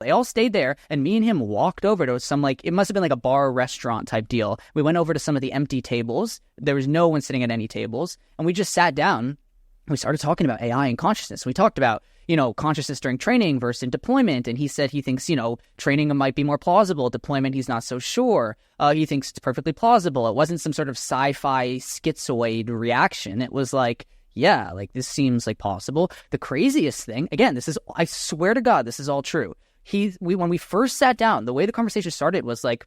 They all stayed there, and me and him walked over to some, like, it must have been like a bar restaurant type deal. We went over to some of the empty tables. There was no one sitting at any tables, and we just sat down. We started talking about AI and consciousness. We talked about, consciousness during training versus in deployment. And he said he thinks, training might be more plausible. Deployment, he's not so sure. He thinks it's perfectly plausible. It wasn't some sort of sci-fi schizoid reaction. It was like, yeah, like this seems like possible. The craziest thing, again, I swear to God, this is all true. When we first sat down, the way the conversation started was like,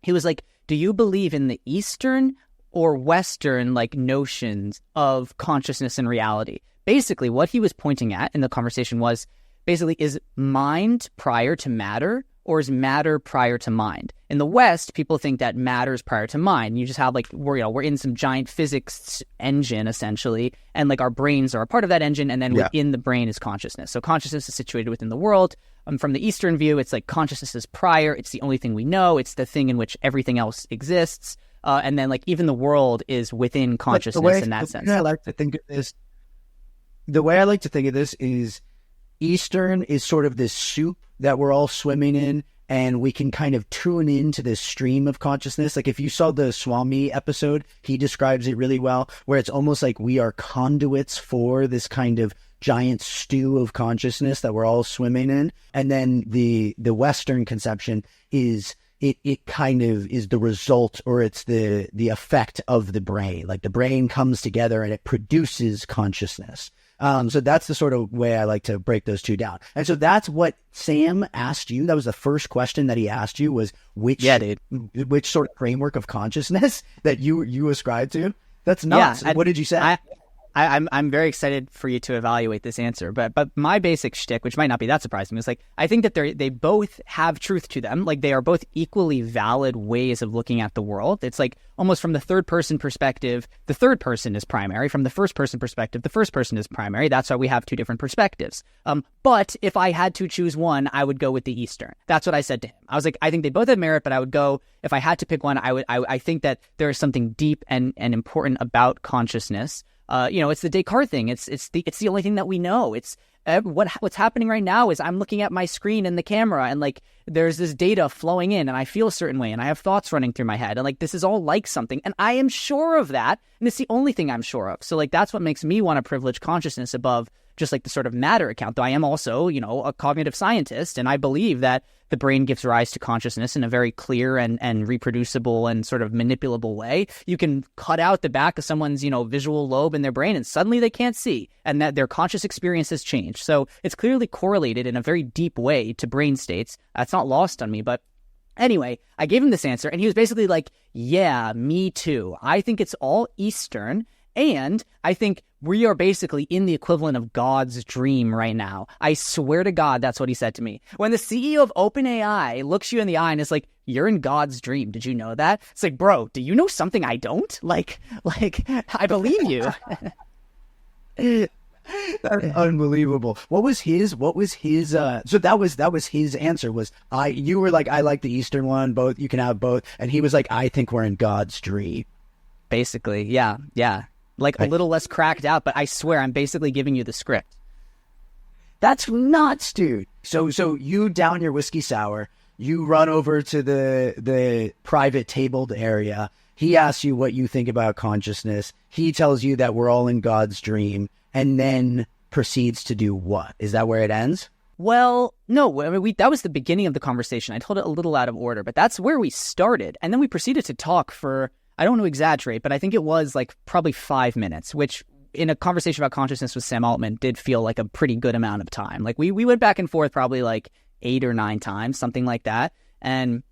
he was like, do you believe in the Eastern or Western like notions of consciousness and reality? Basically, what he was pointing at in the conversation was basically, is mind prior to matter or is matter prior to mind? In the West, people think that matter is prior to mind. You just have like, we're in some giant physics engine essentially, and like our brains are a part of that engine, and then within the brain is consciousness. So consciousness is situated within the world. From the Eastern view, it's like consciousness is prior. It's the only thing we know. It's the thing in which everything else exists. And then like even the world is within consciousness in that sense. I like to think of this. The way I like to think of this is Eastern is sort of this soup that we're all swimming in, and we can kind of tune into this stream of consciousness. Like if you saw the Swami episode, he describes it really well, where it's almost like we are conduits for this kind of giant stew of consciousness that we're all swimming in. And then the Western conception is it kind of is the result, or it's the effect of the brain. Like the brain comes together and it produces consciousness. So that's the sort of way I like to break those two down. And so that's what Sam asked you. That was the first question that he asked you, was which sort of framework of consciousness that you ascribe to? That's nuts. What did you say? I'm very excited for you to evaluate this answer, but my basic shtick, which might not be that surprising, is like I think that they both have truth to them. Like they are both equally valid ways of looking at the world. It's like almost from the third person perspective, the third person is primary. From the first person perspective, the first person is primary. That's why we have two different perspectives. But if I had to choose one, I would go with the Eastern. That's what I said to him. I was like, I think they both have merit, but I would go, if I had to pick one, I think that there is something deep and important about consciousness. It's the Descartes thing. It's the only thing that we know. It's what's happening right now is I'm looking at my screen and the camera, and like there's this data flowing in, and I feel a certain way, and I have thoughts running through my head, and like this is all like something, and I am sure of that, and it's the only thing I'm sure of. So like that's what makes me want to privilege consciousness above just like the sort of matter account. Though I am also, a cognitive scientist, and I believe that the brain gives rise to consciousness in a very clear and reproducible and sort of manipulable way. You can cut out the back of someone's, visual lobe in their brain, and suddenly they can't see, and that their conscious experience has changed. So it's clearly correlated in a very deep way to brain states. That's not lost on me, but anyway, I gave him this answer, and he was basically like, yeah, me too. I think it's all Eastern, and I think we are basically in the equivalent of God's dream right now. I swear to God, that's what he said to me. When the CEO of OpenAI looks you in the eye and is like, you're in God's dream. Did you know that? It's like, bro, do you know something I don't? Like, I believe you. That's unbelievable. What was his so that was his answer, was you were like, I like the Eastern one, both, you can have both. And he was like, I think we're in God's dream. Basically. Yeah. Like a little less cracked out, but I swear I'm basically giving you the script. That's nuts, dude. So you down your whiskey sour, you run over to the private tabled area. He asks you what you think about consciousness. He tells you that we're all in God's dream, and then proceeds to do what? Is that where it ends? Well, no, I mean, that was the beginning of the conversation. I told it a little out of order, but that's where we started. And then we proceeded to talk for, I don't want to exaggerate, but I think it was like probably 5 minutes, which in a conversation about consciousness with Sam Altman did feel like a pretty good amount of time. Like we went back and forth probably like 8 or 9 times, something like that. And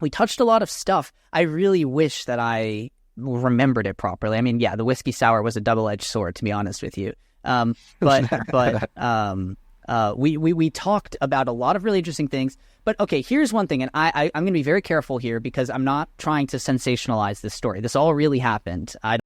we touched a lot of stuff. I really wish that I remembered it properly. I mean, yeah, the whiskey sour was a double-edged sword, to be honest with you. But we talked about a lot of really interesting things. But okay, here's one thing, and I'm going to be very careful here because I'm not trying to sensationalize this story. This all really happened.